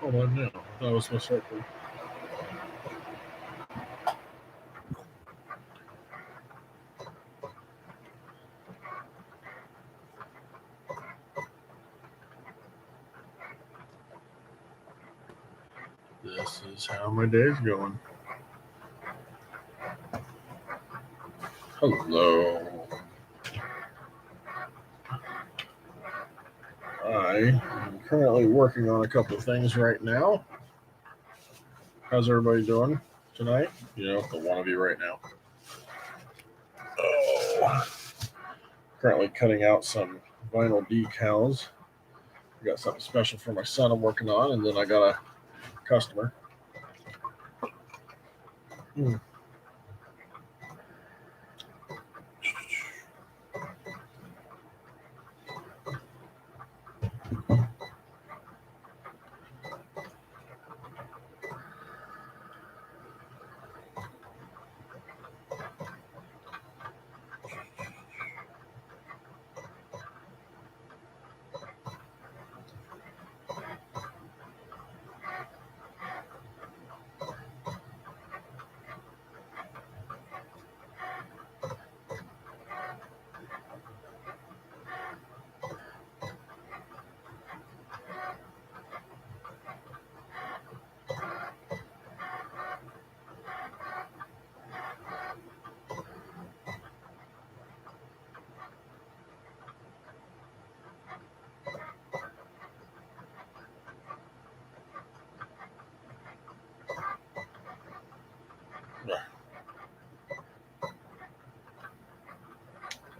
Hold on now. That was my circle. This is how my day's going. Hello. I am currently working on a couple of things right now. How's everybody doing tonight? You know, the one of you right now. Oh, currently cutting out some vinyl decals. I got something special for my son I'm working on, and then I got a customer. Mm.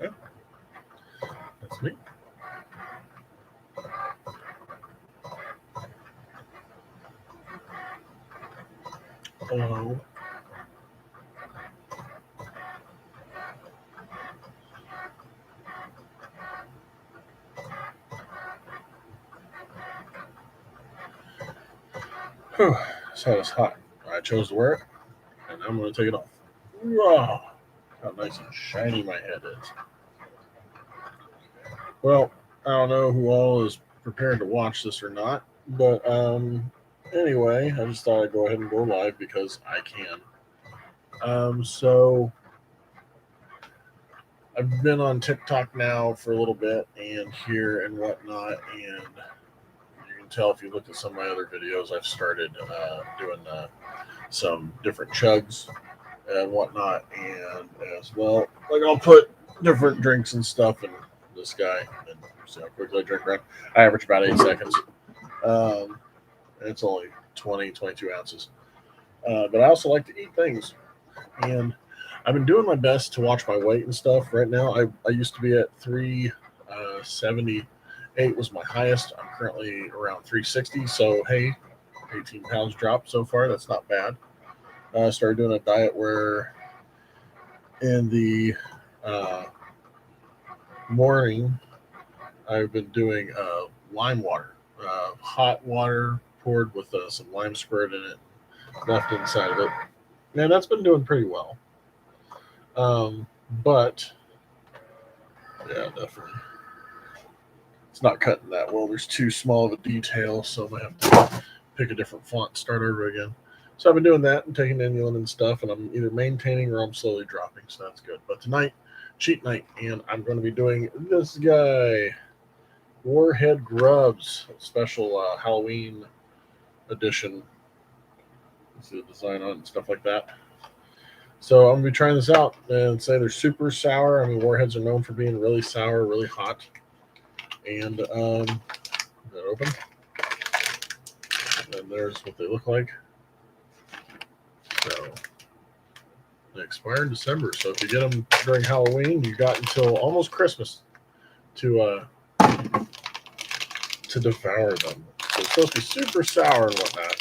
Yeah, that's me. Hello. Whew, this hat is hot. I chose to wear it, and I'm going to take it off. Wow, how nice and shiny my head is. Well, I don't know who all is prepared to watch this or not, but anyway, I just thought I'd go ahead and go live because I can. So I've been on TikTok now for a little bit and here and whatnot, and you can tell if you look at some of my other videos, I've started doing some different chugs and whatnot, and as well, like I'll put different drinks and stuff in this guy and see how quickly I drink around. I average about 8 seconds. Um, and it's only 20, 22 ounces. But I also like to eat things, and I've been doing my best to watch my weight and stuff. Right now, I used to be at 378 was my highest. I'm currently around 360. So hey, 18 pounds dropped so far. That's not bad. I started doing a diet where in the uh, morning I've been doing lime water, hot water poured with some lime squirt in it, left inside of it. And that's been doing pretty well. Um, but yeah, definitely. It's not cutting that well. There's too small of a detail, so I'm gonna have to pick a different font, start over again. So I've been doing that and taking inulin and stuff, and I'm either maintaining or I'm slowly dropping, so that's good. But tonight, cheat night, and I'm going to be doing this guy, Warhead Grubs, special Halloween edition. See the design on it and stuff like that. So I'm gonna be trying this out and say they're super sour. I mean, Warheads are known for being really sour, really hot, and that open. And there's what they look like. So they expire in December. So if you get them during Halloween, you got until almost Christmas to devour them. So it's supposed to be super sour and whatnot.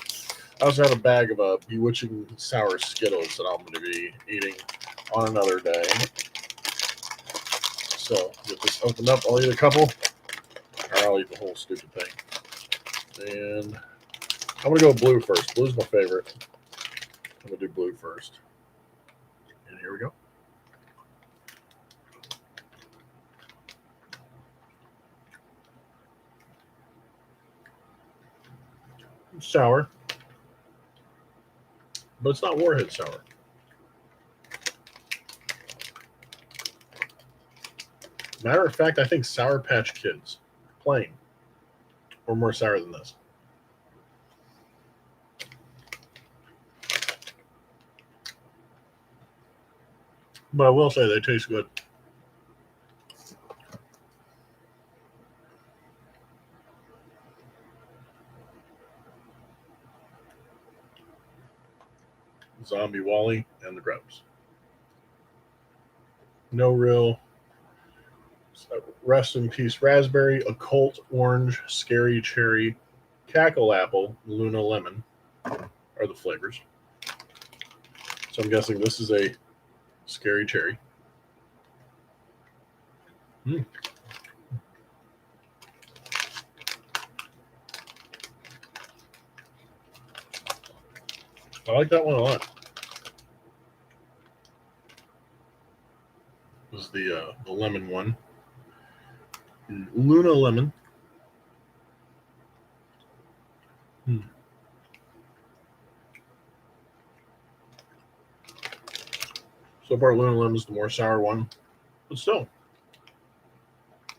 I also have a bag of bewitching sour Skittles that I'm going to be eating on another day. So get this opened up. I'll eat a couple, or I'll eat the whole stupid thing. And I'm going to go blue first. Blue's my favorite. I'm going to do blue first. And here we go. Sour. But it's not Warhead sour. Matter of fact, I think Sour Patch Kids, plain, were more sour than this. But I will say they taste good. Zombie Wally and the Grubs. No real. Rest in peace, raspberry, occult orange, scary cherry, cackle apple, Luna lemon are the flavors. So I'm guessing this is a scary cherry. Mm. I like that one a lot. This is the lemon one. Luna lemon. Mm. So far, Luna lemon is the more sour one, but still,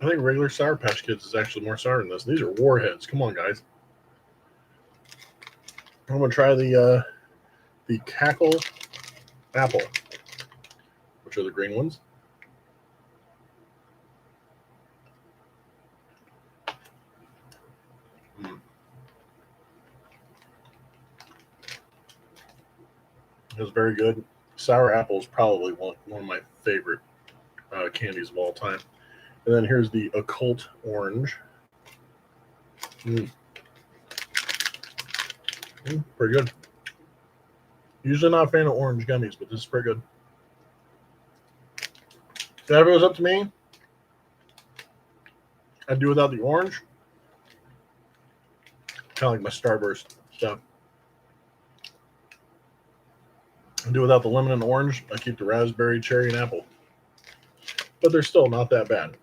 I think regular Sour Patch Kids is actually more sour than this. These are Warheads. Come on, guys. I'm gonna try the cackle apple, which are the green ones. Mm. It's very good. Sour apple is probably one of my favorite candies of all time. And then here's the occult orange. Mm. Pretty good. Usually not a fan of orange gummies, but this is pretty good. If it was up to me, I'd do without the orange. Kind of like my Starburst stuff. I do without the lemon and orange. I keep the raspberry, cherry, and apple. But they're still not that bad.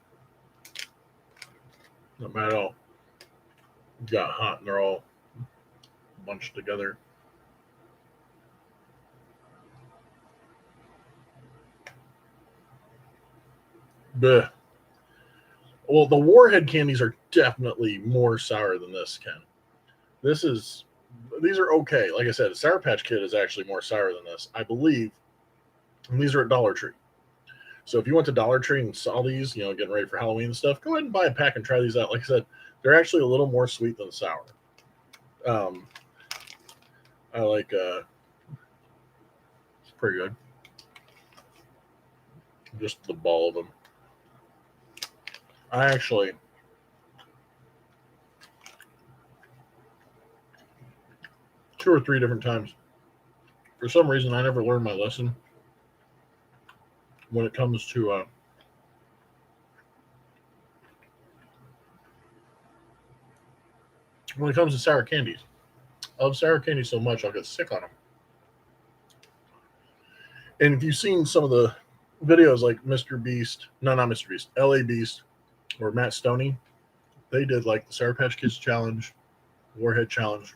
Not bad at all. Got hot and they're all bunched together. Blech. Well, the Warhead candies are definitely more sour than this, Ken. These are okay. Like I said, a Sour Patch Kid is actually more sour than this, I believe. And these are at Dollar Tree. So if you went to Dollar Tree and saw these, getting ready for Halloween and stuff, go ahead and buy a pack and try these out. Like I said, they're actually a little more sweet than sour. I like. It's pretty good. Just the ball of them. I actually. Two or three different times. For some reason, I never learned my lesson when it comes to sour candies. I love sour candies so much I'll get sick on them. And if you've seen some of the videos like Mr. Beast, no, not Mr. Beast, LA Beast, or Matt Stoney, they did like the Sour Patch Kids challenge, Warhead challenge.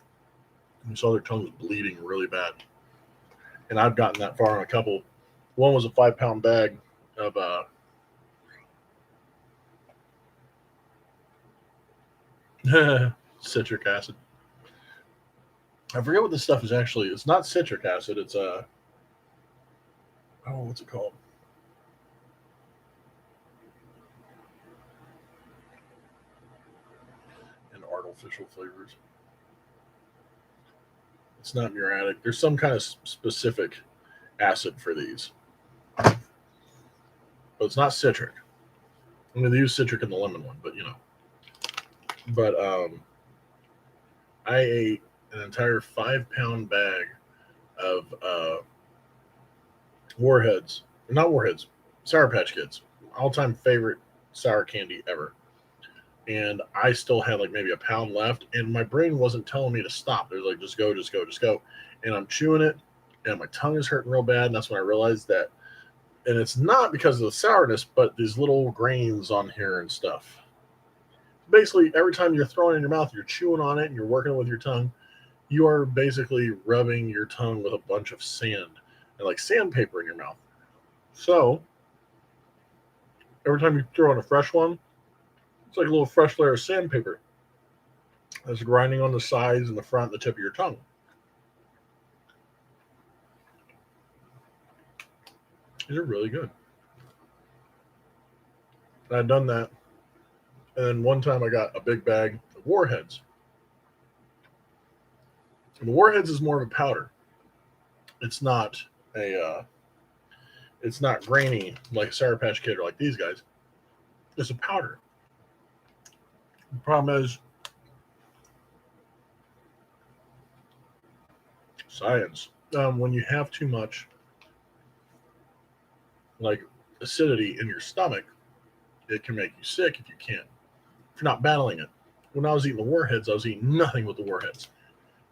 And you saw their tongues bleeding really bad. And I've gotten that far on a couple. One was a 5-pound bag of citric acid. I forget what this stuff is actually. It's not citric acid. It's what's it called? And artificial flavors. It's not muriatic. There's some kind of specific acid for these, but it's not citric. I mean, they use citric in the lemon one, but But I ate an entire 5-pound bag of Warheads, not Warheads, Sour Patch Kids, all-time favorite sour candy ever. And I still had like maybe a pound left, and my brain wasn't telling me to stop. It was like, just go, just go, just go. And I'm chewing it, and my tongue is hurting real bad. And that's when I realized that. And it's not because of the sourness, but these little grains on here and stuff. Basically, every time you're throwing it in your mouth, you're chewing on it and you're working with your tongue. you are basically rubbing your tongue with a bunch of sand and like sandpaper in your mouth. So every time you throw in a fresh one, it's like a little fresh layer of sandpaper that's grinding on the sides and the front and the tip of your tongue. These are really good. And I'd done that. And then one time I got a big bag of Warheads. And the Warheads is more of a powder. It's not it's not grainy like a Sour Patch Kid or like these guys. It's a powder. The problem is science. When you have too much like acidity in your stomach, it can make you sick if you can't. If you're not battling it. When I was eating the Warheads, I was eating nothing with the Warheads.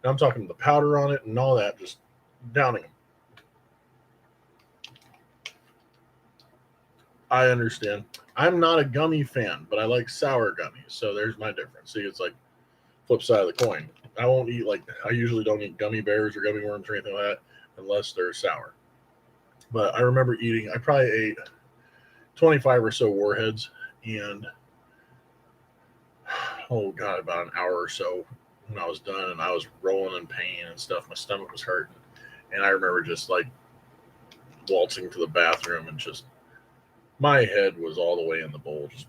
And I'm talking the powder on it and all that, just downing them. I understand. I'm not a gummy fan, but I like sour gummies. So there's my difference. See, it's like flip side of the coin. I won't eat I usually don't eat gummy bears or gummy worms or anything like that unless they're sour. But I remember I probably ate 25 or so Warheads and oh god, about an hour or so when I was done and I was rolling in pain and stuff. My stomach was hurting. And I remember just like waltzing to the bathroom and just my head was all the way in the bowl, just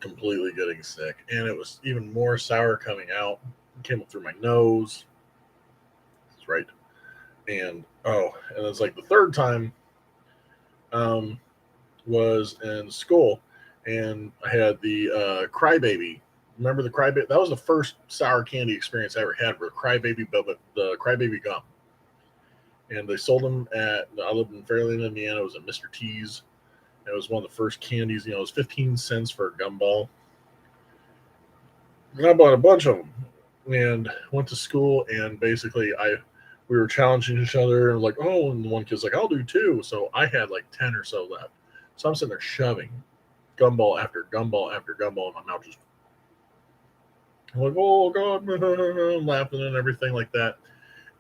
completely getting sick. And it was even more sour coming out. It came up through my nose. That's right. And it's like the third time was in school, and I had the Crybaby. Remember the Crybaby? That was the first sour candy experience I ever had. Where the Crybaby gum, and they sold them I lived in Fairland, Indiana. It was at Mr. T's. It was one of the first candies. It was 15 cents for a gumball. And I bought a bunch of them and went to school. And basically, we were challenging each other. And like, oh, and the one kid's like, I'll do two. So I had like 10 or so left. So I'm sitting there shoving gumball after gumball after gumball in my mouth. Just I'm like, oh, God, I'm laughing and everything like that.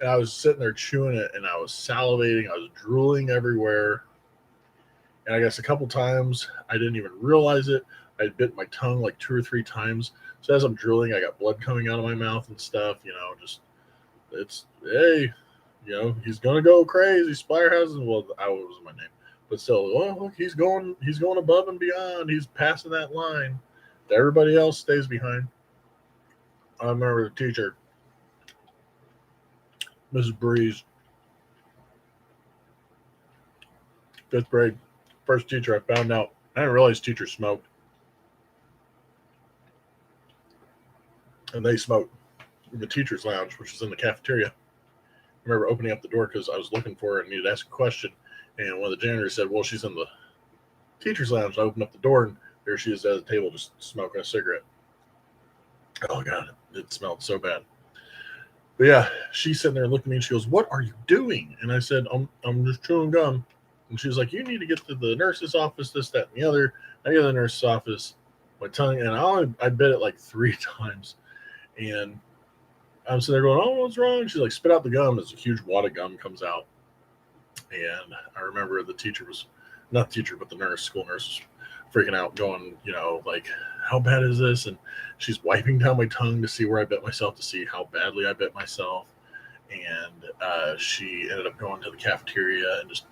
And I was sitting there chewing it and I was salivating. I was drooling everywhere. And I guess a couple times I didn't even realize it. I bit my tongue like 2 or 3 times. So as I'm drooling, I got blood coming out of my mouth and stuff. Hey, he's gonna go crazy. Splatterhausen. Well, I was my name, but still, look, he's going above and beyond. He's passing that line. Everybody else stays behind. I remember the teacher, Mrs. Breeze, 5th grade. First teacher I found out. I didn't realize teachers smoked. And they smoked in the teacher's lounge, which was in the cafeteria. I remember opening up the door because I was looking for her and needed to ask a question. And one of the janitors said, well, she's in the teacher's lounge. I opened up the door and there she is at the table just smoking a cigarette. Oh, God, it smelled so bad. But yeah, she's sitting there looking at me and she goes, what are you doing? And I said, I'm just chewing gum. And she was like, you need to get to the nurse's office, this, that, and the other. I go to the nurse's office, my tongue, and I bit it like 3 times. And I'm sitting there going, oh, what's wrong? She's like, spit out the gum. There's a huge wad of gum comes out. And I remember the teacher was, not the teacher, but the nurse, school nurse was freaking out, going, like, how bad is this? And she's wiping down my tongue to see where I bit myself, to see how badly I bit myself. And she ended up going to the cafeteria and just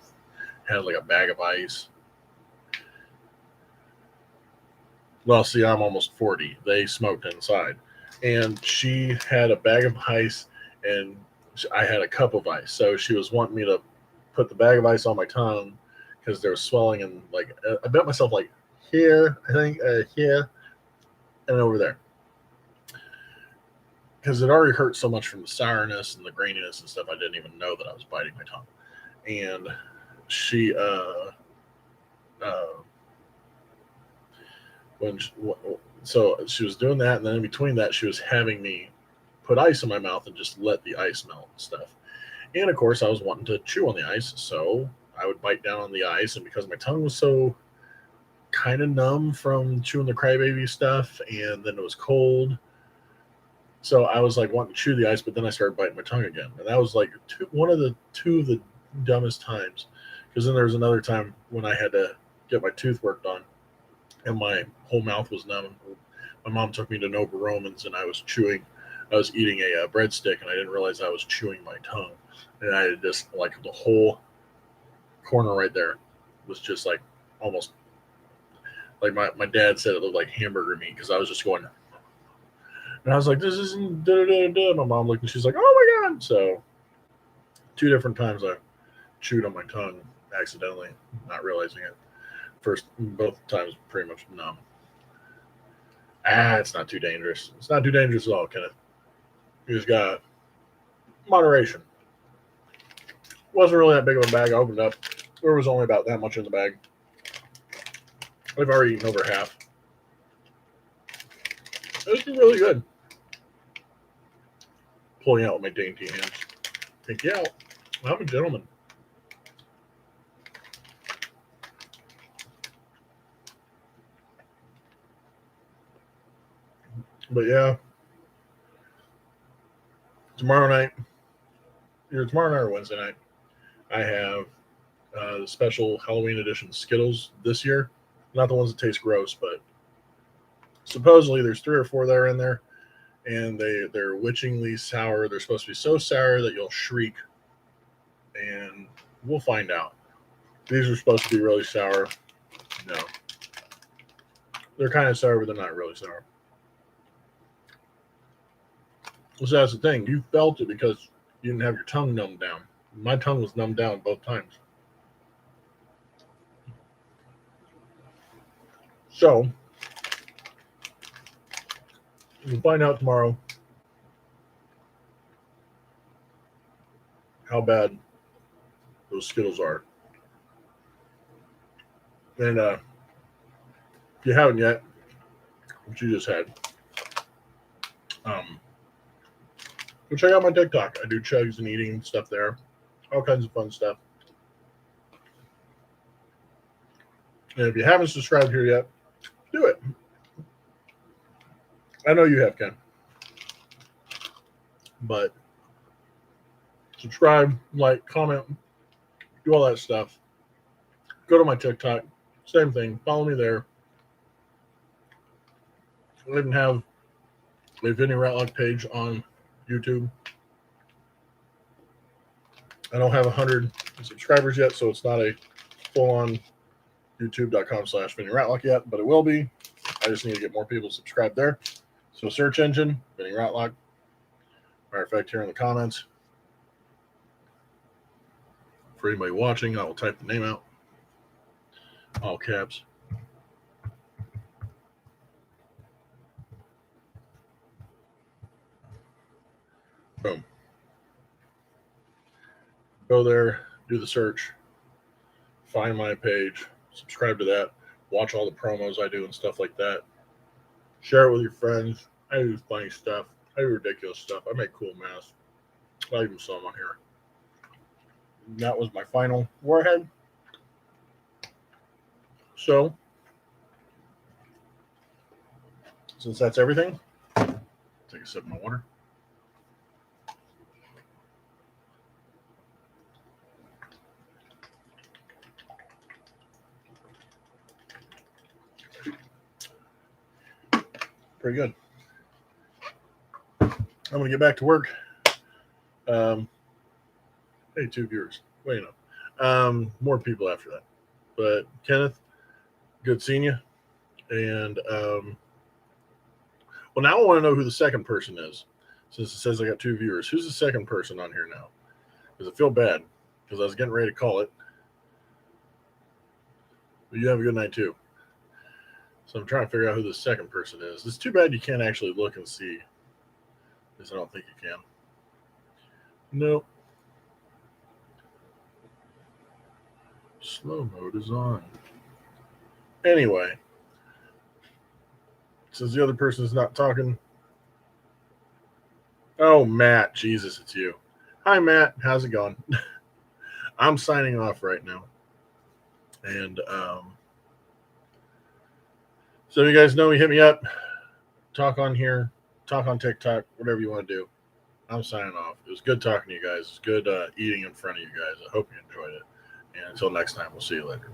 had like a bag of ice. Well, see, I'm almost 40. They smoked inside. And she had a bag of ice and I had a cup of ice. So she was wanting me to put the bag of ice on my tongue because there was swelling and like I bit myself like here, I think here and over there. Because it already hurt so much from the sourness and the graininess and stuff, I didn't even know that I was biting my tongue. And she so she was doing that, and then in between that she was having me put ice in my mouth and just let the ice melt and stuff. And of course I was wanting to chew on the ice, so I would bite down on the ice, and because my tongue was so kind of numb from chewing the Crybaby stuff and then it was cold, So I was like wanting to chew the ice, but then I started biting my tongue again, and that was like one of the two of the dumbest times. Because then there was another time when I had to get my tooth worked on, and my whole mouth was numb. My mom took me to Nova Romans, and I was chewing. I was eating a breadstick, and I didn't realize I was chewing my tongue, and I had just like the whole corner right there was just like almost like my dad said it looked like hamburger meat because I was just going. And I was like, "This isn't." Da, da, da. My mom looked, and she's like, "Oh my god!" So two different times I chewed on my tongue accidentally, not realizing it. First, both times pretty much numb. It's not too dangerous. It's not too dangerous at all, Kenneth. You just got moderation. Wasn't really that big of a bag. I opened up. There was only about that much in the bag. I've already eaten over half. This is really good. Pulling out with my dainty hands. Take you out. I'm a gentleman. But yeah, tomorrow night, either tomorrow night or Wednesday night, I have the special Halloween edition Skittles this year. Not the ones that taste gross, but supposedly there's 3 or 4 that are in there, and they're witchingly sour. They're supposed to be so sour that you'll shriek, and we'll find out. These are supposed to be really sour. No, they're kind of sour, but they're not really sour. So that's the thing. You felt it because you didn't have your tongue numbed down. My tongue was numbed down both times. So we'll find out tomorrow how bad those Skittles are. And if you haven't yet, which you just had, go check out my TikTok. I do chugs and eating stuff there. All kinds of fun stuff. And if you haven't subscribed here yet, do it. I know you have, Ken. But subscribe, like, comment, do all that stuff. Go to my TikTok. Same thing. Follow me there. I even have a Vinny Ratlock page on YouTube. I don't have 100 subscribers yet, so it's not a full-on youtube.com/Vinny Ratlock yet, but it will be. I just need to get more people to subscribe there. So search engine, Vinny Ratlock. Matter of fact, here in the comments, for anybody watching, I will type the name out. All caps. Boom. Go there, do the search, find my page, subscribe to that, watch all the promos I do and stuff like that. Share it with your friends. I do funny stuff. I do ridiculous stuff. I make cool masks. I even saw them on here. And that was my final Warhead. So, since that's everything, take a sip of my water. Pretty good. I'm going to get back to work. Hey, 2 viewers. Wait up. More people after that. But Kenneth, good seeing you. And well, now I want to know who the second person is. Since it says I got 2 viewers, who's the second person on here now? Because I feel bad because I was getting ready to call it. But you have a good night too. So I'm trying to figure out who the second person is. It's too bad you can't actually look and see. Because I don't think you can. Nope. Slow mode is on. Anyway, since the other person is not talking. Oh, Matt. Jesus, it's you. Hi, Matt. How's it going? I'm signing off right now. And so you guys know me, hit me up. Talk on here. talk on TikTok, whatever you want to do. I'm signing off. It was good talking to you guys. It's good eating in front of you guys. I hope you enjoyed it. And until next time, we'll see you later.